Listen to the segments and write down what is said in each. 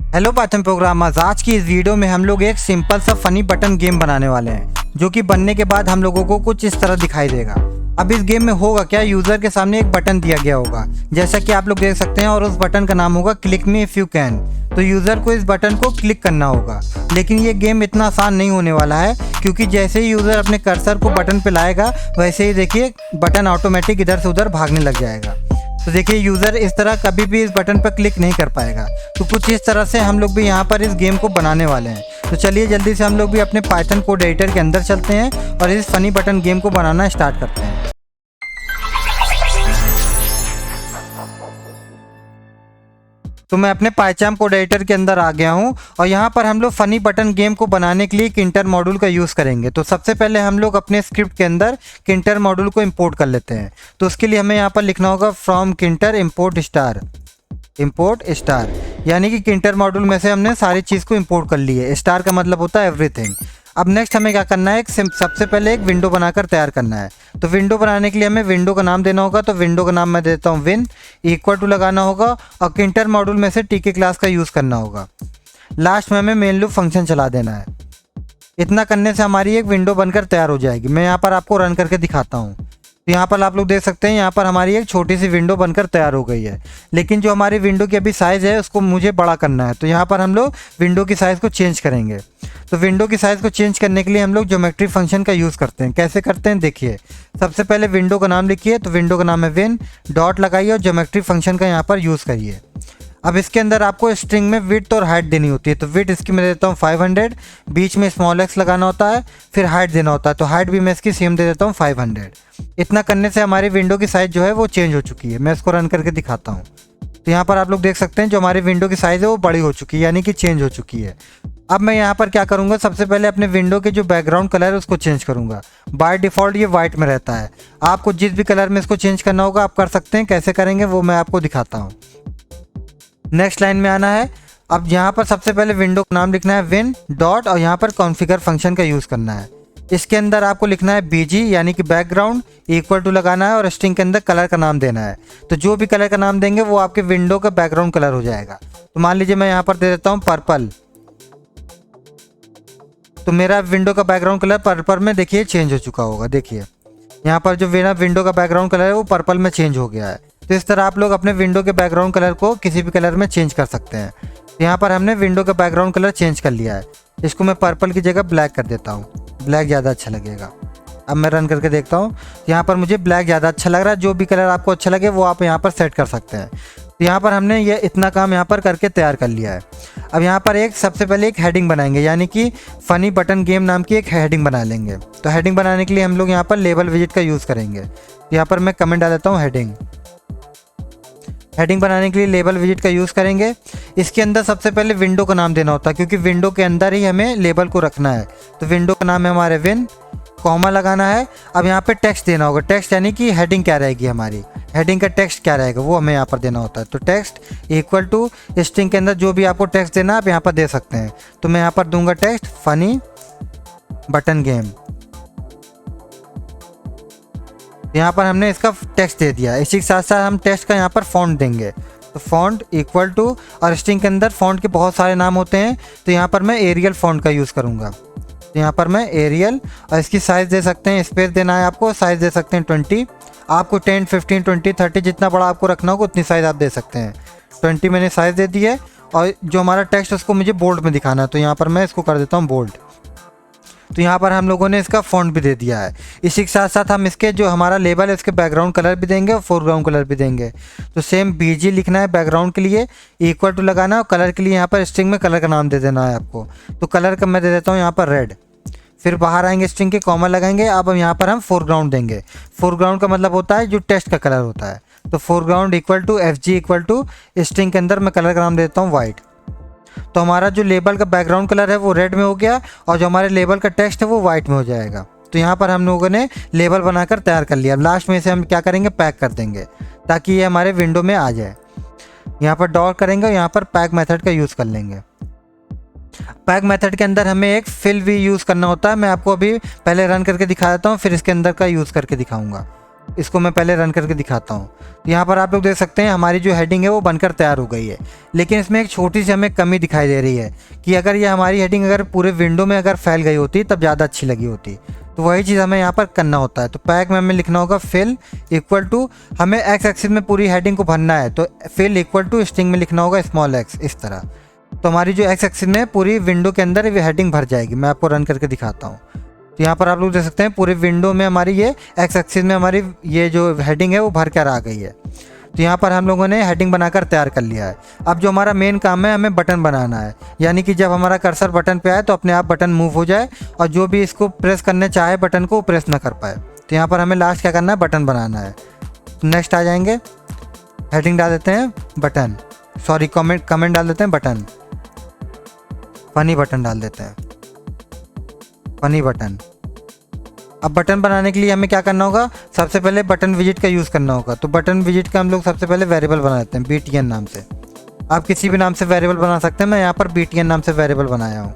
Hello Python programmers, आज की इस वीडियो में हम लोग एक सिंपल सा फनी बटन गेम बनाने वाले हैं जो कि बनने के बाद हम लोगों को कुछ इस तरह दिखाई देगा। अब इस गेम में होगा क्या, यूजर के सामने एक बटन दिया गया होगा जैसा कि आप लोग देख सकते हैं और उस बटन का नाम होगा click me if you can. तो यूजर को इस बटन को क्लिक करना होगा, लेकिन ये गेम इतना आसान नहीं होने वाला है क्योंकि जैसे ही यूजर अपने कर्सर को बटन पे लाएगा वैसे ही देखिए बटन ऑटोमेटिक इधर से उधर भागने लग जाएगा। तो देखिए यूज़र इस तरह कभी भी इस बटन पर क्लिक नहीं कर पाएगा। तो कुछ इस तरह से हम लोग भी यहाँ पर इस गेम को बनाने वाले हैं। तो चलिए जल्दी से हम लोग भी अपने पाइथन कोड एडिटर के अंदर चलते हैं और इस फनी बटन गेम को बनाना स्टार्ट करते हैं। तो मैं अपने पाइथन कोड एडिटर के अंदर आ गया हूँ और यहाँ पर हम लोग फनी बटन गेम को बनाने के लिए किंटर मॉड्यूल का यूज़ करेंगे। तो सबसे पहले हम लोग अपने स्क्रिप्ट के अंदर किंटर मॉड्यूल को इंपोर्ट कर लेते हैं। तो उसके लिए हमें यहाँ पर लिखना होगा फ्रॉम किंटर इंपोर्ट स्टार, यानी कि किंटर मॉड्यूल में से हमने सारी चीज़ को इंपोर्ट कर ली है। स्टार का मतलब होता है एवरीथिंग। अब नेक्स्ट हमें क्या करना है, सबसे पहले एक विंडो बनाकर तैयार करना है। तो विंडो बनाने के लिए हमें विंडो का नाम देना होगा। तो विंडो का नाम मैं देता हूँ विन, इक्वल टू लगाना होगा और किंटर मॉड्यूल में से टीके क्लास का यूज़ करना होगा। लास्ट में हमें मेन लूप फंक्शन चला देना है। इतना करने से हमारी एक विंडो बनकर तैयार हो जाएगी। मैं यहाँ पर आपको रन करके दिखाता हूँ। तो यहाँ पर आप लोग देख सकते हैं यहाँ पर हमारी एक छोटी सी विंडो बनकर तैयार हो गई है, लेकिन जो हमारी विंडो की अभी साइज़ है उसको मुझे बड़ा करना है। तो यहाँ पर हम लोग विंडो की साइज़ को चेंज करेंगे। तो विंडो की साइज़ को चेंज करने के लिए हम लोग ज्योमेट्री फंक्शन का यूज़ करते हैं। कैसे करते हैं देखिए, सबसे पहले विंडो का नाम लिखिए। तो विंडो का नाम है विन, डॉट लगाइए और ज्योमेट्री फंक्शन का यहाँ पर यूज़ करिए। अब इसके अंदर आपको स्ट्रिंग में विड्थ और हाइट देनी होती है। तो विड्थ इसकी मैं देता हूँ 500, बीच में स्मॉल एक्स लगाना होता है, फिर हाइट देना होता है। तो हाइट भी मैं इसकी सेम दे देता हूँ 500। इतना करने से हमारी विंडो की साइज़ जो है वो चेंज हो चुकी है। मैं इसको रन करके दिखाता हूँ। तो यहाँ पर आप लोग देख सकते हैं जो हमारी विंडो की साइज़ है वो बड़ी हो चुकी है, यानी कि चेंज हो चुकी है। अब मैं यहाँ पर क्या करूँगा, सबसे पहले अपने विंडो के जो बैकग्राउंड कलर है उसको चेंज करूँगा। बाय डिफ़ॉल्ट ये वाइट में रहता है। आपको जिस भी कलर में इसको चेंज करना होगा आप कर सकते हैं। कैसे करेंगे वो मैं आपको दिखाता हूँ। नेक्स्ट लाइन में आना है। अब यहाँ पर सबसे पहले विंडो का नाम लिखना है विन डॉट और यहाँ पर कॉन्फ़िगर फंक्शन का यूज़ करना है। इसके अंदर आपको लिखना है बीजी यानी कि बैकग्राउंड, इक्वल टू लगाना है और स्ट्रिंग के अंदर कलर का नाम देना है। तो जो भी कलर का नाम देंगे वो आपके विंडो का बैकग्राउंड कलर हो जाएगा। तो मान लीजिए मैं यहाँ पर दे देता हूँ पर्पल। तो मेरा विंडो का बैकग्राउंड कलर पर्पल में देखिए चेंज हो चुका होगा। देखिए यहाँ पर जो मेरा विंडो का बैकग्राउंड कलर है वो पर्पल में चेंज हो गया है। तो इस तरह आप लोग अपने विंडो के बैकग्राउंड कलर को किसी भी कलर में चेंज कर सकते हैं। तो यहाँ पर हमने विंडो का बैकग्राउंड कलर चेंज कर लिया है। इसको मैं पर्पल की जगह ब्लैक कर देता हूँ, ब्लैक ज़्यादा अच्छा लगेगा। अब मैं रन करके देखता हूँ। यहाँ पर मुझे ब्लैक ज़्यादा अच्छा लग रहा है। जो भी कलर आपको अच्छा लगे वो आप यहाँ पर सेट कर सकते हैं। तो यहाँ पर हमने ये इतना काम यहाँ पर करके तैयार कर लिया है। अब यहाँ पर सबसे पहले एक हेडिंग बनाएंगे, यानी कि फ़नी बटन गेम नाम की एक हेडिंग बना लेंगे। तो हेडिंग बनाने के लिए हम लोग यहाँ पर लेबल विजिट का यूज़ करेंगे। तो यहाँ पर मैं कमेंट डाल देता हूँ हेडिंग बनाने के लिए लेबल विजिट का यूज़ करेंगे। इसके अंदर सबसे पहले विंडो का नाम देना होता है क्योंकि विंडो के अंदर ही हमें लेबल को रखना है। तो विंडो का नाम है हमारे विन, कॉमा लगाना है। अब यहाँ पे टेक्स्ट देना होगा। टेक्स्ट यानी कि हेडिंग क्या रहेगी, हमारी हेडिंग का टेक्स्ट क्या रहेगा वो हमें यहाँ पर देना होता है। तो टेक्स्ट इक्वल टू स्ट्रिंग के अंदर जो भी आपको टेक्स्ट देना है आप यहाँ पर दे सकते हैं। तो मैं यहाँ पर दूंगा टेक्स्ट फनी बटन गेम। यहाँ पर हमने इसका टेक्स्ट दे दिया। इसी के साथ साथ हम टेक्स्ट का यहाँ पर फॉन्ट देंगे। तो फॉन्ट इक्वल टू, और स्ट्रिंग के अंदर फॉन्ट के बहुत सारे नाम होते हैं। तो यहाँ पर मैं एरियल फॉन्ट का यूज़ करूँगा। तो यहाँ पर मैं एरियल, और इसकी साइज़ दे सकते हैं, स्पेस देना है आपको, साइज़ दे सकते हैं 20। आपको 10, 15, 20, 30 जितना बड़ा आपको रखना होगा उतनी साइज़ आप दे सकते हैं। 20 मैंने साइज़ दे दी है। और जो हमारा टेक्स्ट उसको मुझे बोल्ड में दिखाना है। तो यहाँ पर मैं इसको कर देता हूँ बोल्ड। तो यहाँ पर हम लोगों ने इसका फॉन्ट भी दे दिया है। इसी के साथ साथ हम इसके जो हमारा लेबल है इसके बैकग्राउंड कलर भी देंगे और फोरग्राउंड कलर भी देंगे। तो सेम बीजी लिखना है बैकग्राउंड के लिए, इक्वल टू लगाना है और कलर के लिए यहाँ पर स्ट्रिंग में कलर का नाम दे देना है आपको। तो कलर का मैं दे देता हूँ यहाँ पर रेड। फिर बाहर आएंगे स्ट्रिंग के, कॉमा लगाएंगे। अब यहाँ पर हम फोरग्राउंड देंगे। फोरग्राउंड का मतलब होता है जो टेक्स्ट का कलर होता है। तो foreground equal to FG equal to string के अंदर मैं कलर का नाम देता हूँ वाइट। तो हमारा जो लेबल का बैकग्राउंड कलर है वो रेड में हो गया और जो हमारे लेबल का टेक्स्ट है वो वाइट में हो जाएगा। तो यहाँ पर हम लोगों ने लेबल बनाकर तैयार कर लिया। अब लास्ट में इसे हम क्या करेंगे, पैक कर देंगे ताकि ये हमारे विंडो में आ जाए। यहाँ पर डॉट करेंगे और यहाँ पर पैक मेथड का यूज़ कर लेंगे। पैक मेथड के अंदर हमें एक फिल भी यूज़ करना होता है। मैं आपको अभी पहले रन करके दिखा देता हूँ, फिर इसके अंदर का यूज़ करके दिखाऊंगा। इसको मैं पहले रन करके दिखाता हूँ। तो यहाँ पर आप लोग देख सकते हैं हमारी जो हेडिंग है वो बनकर तैयार हो गई है, लेकिन इसमें एक छोटी सी हमें कमी दिखाई दे रही है कि अगर ये हमारी हेडिंग अगर पूरे विंडो में अगर फैल गई होती तब ज़्यादा अच्छी लगी होती। तो वही चीज़ हमें यहाँ पर करना होता है। तो पैक में हमें लिखना होगा फिल इक्वल टू, हमें एक्स एक्सिस में पूरी हेडिंग को भरना है, तो फिल इक्वल टू स्ट्रिंग में लिखना होगा स्मॉल एक्स, इस तरह। तो हमारी जो एक्स एक्सिस में पूरी विंडो के अंदर ये हेडिंग भर जाएगी। मैं आपको रन करके दिखाता हूँ। तो यहाँ पर आप लोग देख सकते हैं पूरे विंडो में हमारी ये एक्स एक्सिस में हमारी ये जो हेडिंग है वो भर कर आ गई है। तो यहाँ पर हम लोगों ने हेडिंग बनाकर तैयार कर लिया है। अब जो हमारा मेन काम है, हमें बटन बनाना है, यानी कि जब हमारा कर्सर बटन पे आए तो अपने आप बटन मूव हो जाए और जो भी इसको प्रेस करने चाहे बटन को प्रेस ना कर पाए। तो यहाँ पर हमें लास्ट क्या करना है, बटन बनाना है। नेक्स्ट आ जाएंगे, हेडिंग डाल देते हैं बटन, सॉरी कमेंट डाल देते हैं बटन, फनी बटन डाल देते हैं, फनी बटन। अब बटन बनाने के लिए हमें क्या करना होगा, सबसे पहले बटन विजिट का यूज़ करना होगा। तो बटन विजिट का हम लोग सबसे पहले वेरिएबल बना लेते हैं BTN नाम से। आप किसी भी नाम से वेरिएबल बना सकते हैं, मैं यहाँ पर BTN नाम से वेरिएबल बनाया हूँ।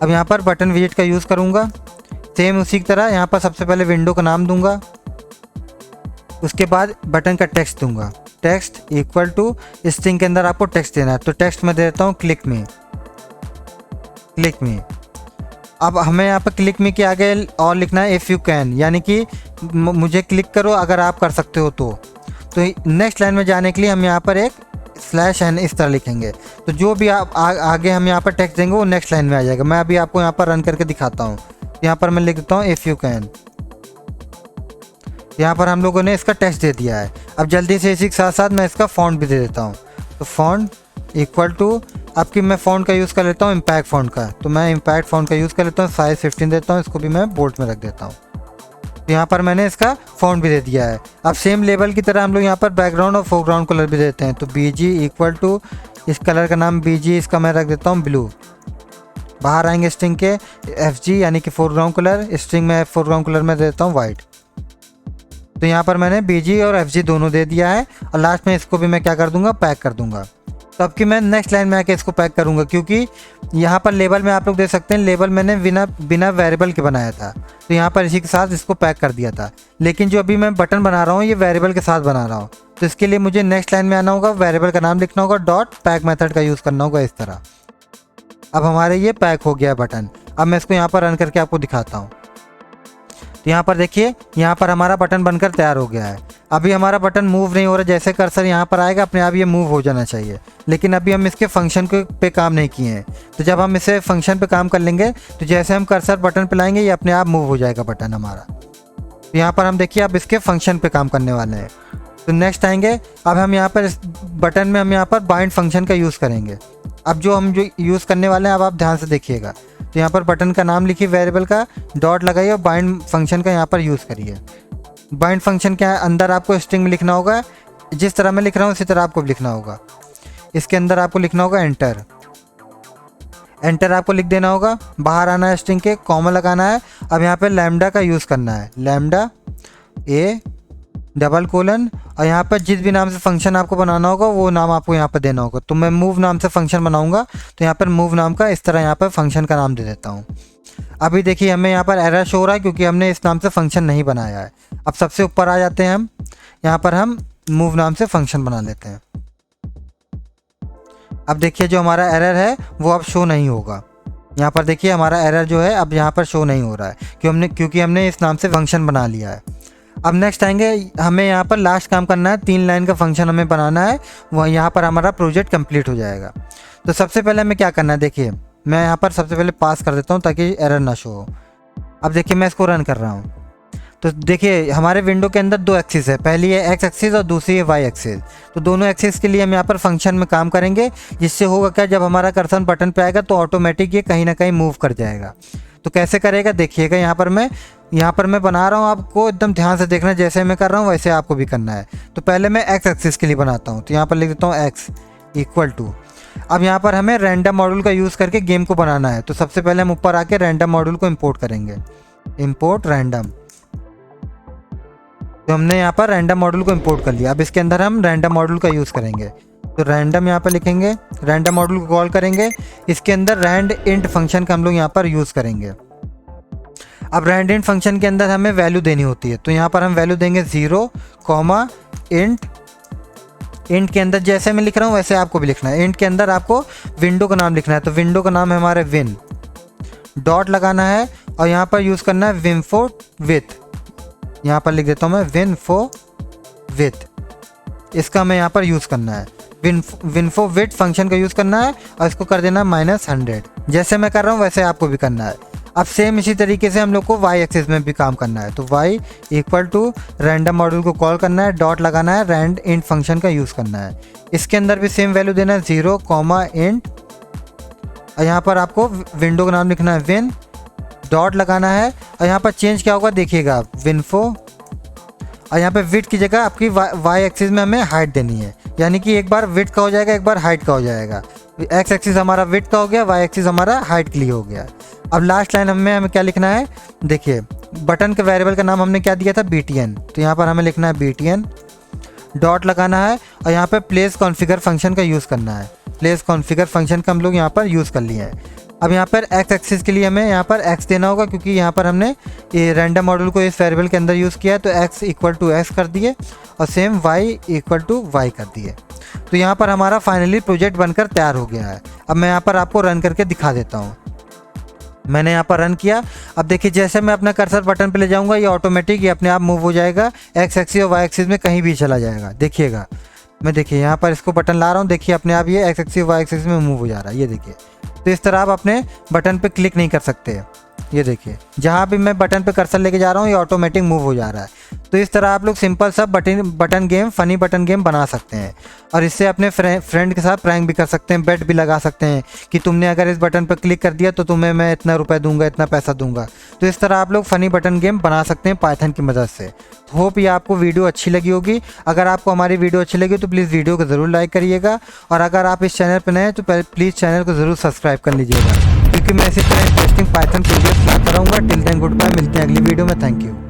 अब यहाँ पर बटन विजिट का यूज़ करूँगा। सेम उसी की तरह यहाँ पर सबसे पहले विंडो का नाम दूंगा, उसके बाद बटन का टेक्स्ट दूंगा, टेक्स्ट इक्वल टू स्ट्रिंग के अंदर आपको टेक्स्ट देना है। तो टेक्स्ट में दे देता हूँ क्लिक मी, क्लिक मी। अब हमें यहाँ पर क्लिक मी के आगे और लिखना है इफ़ यू कैन, यानी कि मुझे क्लिक करो अगर आप कर सकते हो तो। नेक्स्ट लाइन में जाने के लिए हम यहाँ पर एक /n इस तरह लिखेंगे। तो जो भी आप आगे हम यहाँ पर टेक्स्ट देंगे वो नेक्स्ट लाइन में आ जाएगा। मैं अभी आपको यहाँ पर रन करके दिखाता हूँ। यहाँ पर मैं लिख देता हूँ इफ़ यू कैन। यहाँ पर हम लोगों ने इसका टेक्स्ट दे दिया है। अब जल्दी से इसी के साथ साथ मैं इसका फ़ॉन्ट भी दे देता हूँ। तो फ़ॉन्ट इक्वल टू, आपकी मैं फ़ॉन्ट का यूज़ कर लेता हूँ इम्पैक्ट फ़ॉन्ट का। तो मैं इम्पैक्ट फ़ॉन्ट का यूज़ कर लेता हूँ, साइज़ 15 देता हूँ, इसको भी मैं बोल्ड में रख देता हूँ। तो यहाँ पर मैंने इसका फ़ॉन्ट भी दे दिया है। अब सेम लेवल की तरह हम लोग यहाँ पर बैकग्राउंड और फोरग्राउंड कलर भी देते हैं। तो BG इक्वल टू, इस कलर का नाम BG, इसका मैं रख देता हूँ ब्लू। बाहर आएंगे स्ट्रिंग के FG यानी कि फोरग्राउंड कलर, स्ट्रिंग में फोरग्राउंड कलर में देता हूँ वाइट। तो यहाँ पर मैंने BG और FG दोनों दे दिया है और लास्ट में इसको भी मैं क्या कर दूंगा, पैक कर दूंगा। तो अब कि मैं नेक्स्ट लाइन में आके इसको पैक करूंगा, क्योंकि यहाँ पर लेबल में आप लोग देख सकते हैं लेबल मैंने बिना वेरिएबल के बनाया था। तो यहाँ पर इसी के साथ इसको पैक कर दिया था, लेकिन जो अभी मैं बटन बना रहा हूँ ये वेरिएबल के साथ बना रहा हूँ। तो इसके लिए मुझे नेक्स्ट लाइन में आना होगा, वेरिएबल का नाम लिखना होगा, डॉट पैक मेथड का यूज़ करना होगा इस तरह। अब हमारे ये पैक हो गया बटन। अब मैं इसको यहाँ पर रन करके आपको दिखाता हूँ। तो यहाँ पर देखिए, यहाँ पर हमारा बटन बनकर तैयार हो गया है। अभी हमारा बटन मूव नहीं हो रहा, जैसे कर्सर यहाँ पर आएगा अपने आप ये मूव हो जाना चाहिए, लेकिन अभी हम इसके फंक्शन पे काम नहीं किए हैं। तो जब हम इसे फंक्शन पे काम कर लेंगे तो जैसे हम कर्सर बटन पे लाएंगे ये अपने आप मूव हो जाएगा बटन हमारा। तो यहाँ पर हम देखिए अब इसके फंक्शन पे काम करने वाले हैं। तो नेक्स्ट आएंगे, अब हम यहाँ पर इस बटन में हम यहाँ पर बाइंड फंक्शन का यूज़ करेंगे। अब जो हम यूज़ करने वाले हैं अब आप ध्यान से देखिएगा। तो यहाँ पर बटन का नाम लिखिए, वेरिएबल का डॉट लगाइए और बाइंड फंक्शन का यहाँ पर यूज़ करिए। बाइंड फंक्शन के अंदर आपको स्ट्रिंग में लिखना होगा, जिस तरह मैं लिख रहा हूँ उसी तरह आपको लिखना होगा। इसके अंदर आपको लिखना होगा एंटर, एंटर आपको लिख देना होगा। बाहर आना है स्ट्रिंग के, कॉमा लगाना है। अब यहाँ पे लैम्डा का यूज़ करना है, लैम्डा A डबल कोलन, और यहाँ पर जिस भी नाम से फंक्शन आपको बनाना होगा वो नाम आपको यहाँ पर देना होगा। तो मैं मूव नाम से फंक्शन बनाऊंगा, तो यहाँ पर मूव नाम का इस तरह यहाँ पर फंक्शन का नाम दे देता हूँ। अभी देखिए हमें यहाँ पर एरर शो हो रहा है क्योंकि हमने इस नाम से फंक्शन नहीं बनाया है। अब सबसे ऊपर आ जाते हैं हम, यहाँ पर हम मूव नाम से फंक्शन बना लेते हैं। अब देखिए जो हमारा एरर है वो अब शो नहीं होगा। यहाँ पर देखिए हमारा एरर जो है अब यहाँ पर शो नहीं हो रहा है क्योंकि हमने इस नाम से फंक्शन बना लिया है। अब नेक्स्ट आएंगे, हमें यहाँ पर लास्ट काम करना है, 3 लाइन का फंक्शन हमें बनाना है, वह यहाँ पर हमारा प्रोजेक्ट कंप्लीट हो जाएगा। तो सबसे पहले हमें क्या करना है, देखिए मैं यहाँ पर सबसे पहले पास कर देता हूँ ताकि एरर ना शो हो। अब देखिए मैं इसको रन कर रहा हूँ। तो देखिए हमारे विंडो के अंदर 2 एक्सिस है, पहली है एक्स एक्सिस और दूसरी है वाई एक्सिस। तो दोनों एक्सिस के लिए हम यहाँ पर फंक्शन में काम करेंगे, जिससे होगा क्या, जब हमारा कर्सर बटन पे आएगा तो ऑटोमेटिक ये कहीं ना कहीं मूव कर जाएगा। तो कैसे करेगा देखिएगा, यहाँ पर मैं बना रहा हूँ, आपको एकदम ध्यान से देखना, जैसे मैं कर रहा हूँ वैसे आपको भी करना है। तो पहले मैं एक्स एक्सिस के लिए बनाता हूँ, तो यहाँ पर लिख देता हूँ एक्स इक्वल टू। अब यहाँ पर हमें रैंडम मॉड्यूल का यूज़ करके गेम को बनाना है। तो सबसे पहले हम ऊपर आके रैंडम मॉड्यूल को इंपोर्ट करेंगे, इंपोर्ट रैंडम। तो हमने यहाँ पर रैंडम मॉड्यूल को इंपोर्ट कर लिया। अब इसके अंदर हम रैंडम मॉड्यूल का यूज़ करेंगे। तो रैंडम यहाँ पर लिखेंगे, रैंडम मॉड्यूल को कॉल करेंगे, इसके अंदर रैंड इंट फंक्शन का हम लोग यहाँ पर यूज़ करेंगे। अब रैंड इंट फंक्शन के अंदर हमें वैल्यू देनी होती है, तो यहाँ पर हम वैल्यू देंगे 0, इंट। इंट के अंदर जैसे मैं लिख रहा हूँ वैसे आपको भी लिखना है। इंट के अंदर आपको विंडो का नाम लिखना है, तो विंडो का नाम है हमारे विन, डॉट लगाना है और यहाँ पर यूज़ करना है विनफो विथ। यहाँ पर लिख देता हूँ मैं विनफो विथ, इसका हमें यहाँ पर यूज़ करना है। विनफो विथ फंक्शन का यूज़ करना है और इसको कर देना -100। जैसे मैं कर रहा हूँ वैसे आपको भी करना है। अब सेम इसी तरीके से हम लोग को वाई एक्सिस में भी काम करना है, तो y equal to random module को कॉल करना है, डॉट लगाना है, रैंड इंट फंक्शन का यूज़ करना है। इसके अंदर भी सेम वैल्यू देना है 0, इंट और यहाँ पर आपको विंडो का नाम लिखना है विन, डॉट लगाना है और यहाँ पर चेंज क्या होगा देखिएगा आप, विनफो और यहाँ पे विथ की जगह आपकी वाई एक्सिस में हमें हाइट देनी है, यानी कि एक बार विथ का हो जाएगा, एक बार हाइट का हो जाएगा। एक्स एक्सिस हमारा विथ का हो गया, वाई एक्सिस हमारा हाइट के लिए हो गया। अब लास्ट लाइन हमें क्या लिखना है, देखिए बटन के वेरिएबल का नाम हमने क्या दिया था, BTN, तो यहाँ पर हमें लिखना है BTN, डॉट लगाना है और यहाँ पर प्लेस कॉन्फ़िगर फंक्शन का यूज़ करना है। प्लेस कॉन्फ़िगर फंक्शन का हम लोग यहाँ पर यूज़ कर लिए हैं। अब यहाँ पर एक्स एक्सिस के लिए हमें यहाँ पर x देना होगा, क्योंकि यहाँ पर हमने ये रैंडम मॉड्यूल को इस वेरिएबल के अंदर यूज़ किया है, तो x इक्वल टू x कर दिए और same y equal to y कर दिए। तो यहाँ पर हमारा फाइनली प्रोजेक्ट बनकर तैयार हो गया है। अब मैं यहाँ पर आपको रन करके दिखा देता हूँ। मैंने यहाँ पर रन किया। अब देखिए जैसे मैं अपना कर्सर बटन पे ले जाऊँगा ये ऑटोमेटिक ये अपने आप मूव हो जाएगा, एक्स एक्सिस और वाई एक्सिस में कहीं भी चला जाएगा। देखिएगा मैं देखिए यहाँ पर इसको बटन ला रहा हूँ, देखिए अपने आप ये एक्स एक्सिस वाई एक्सिस में मूव हो जा रहा है, ये देखिए। तो इस तरह आप अपने बटन पे क्लिक नहीं कर सकते, ये देखिए जहाँ भी मैं बटन पे कर्सर लेके जा रहा हूँ ये ऑटोमेटिक मूव हो जा रहा है। तो इस तरह आप लोग सिंपल सा button game, funny button game बना सकते हैं और इससे अपने फ्रेंड के साथ प्रैंक भी कर सकते हैं, बेट भी लगा सकते हैं कि तुमने अगर इस बटन पर क्लिक कर दिया तो तुम्हें मैं इतना रुपए दूंगा, इतना पैसा दूंगा। तो इस तरह आप लोग फनी बटन गेम बना सकते हैं पाइथन की मदद से। होप ये आपको वीडियो अच्छी लगी होगी। अगर आपको हमारी वीडियो अच्छी लगी तो प्लीज़ वीडियो को ज़रूर लाइक करिएगा और अगर आप इस चैनल पर नए हैं तो प्लीज़ चैनल को ज़रूर सब्सक्राइब कर लीजिएगा, क्योंकि मैं इसी तरह इंटरेस्टिंग पाइथन वीडियोस लाता रहूँगा। टिल देन गुड बाय, मिलते हैं अगली वीडियो में। Thank you.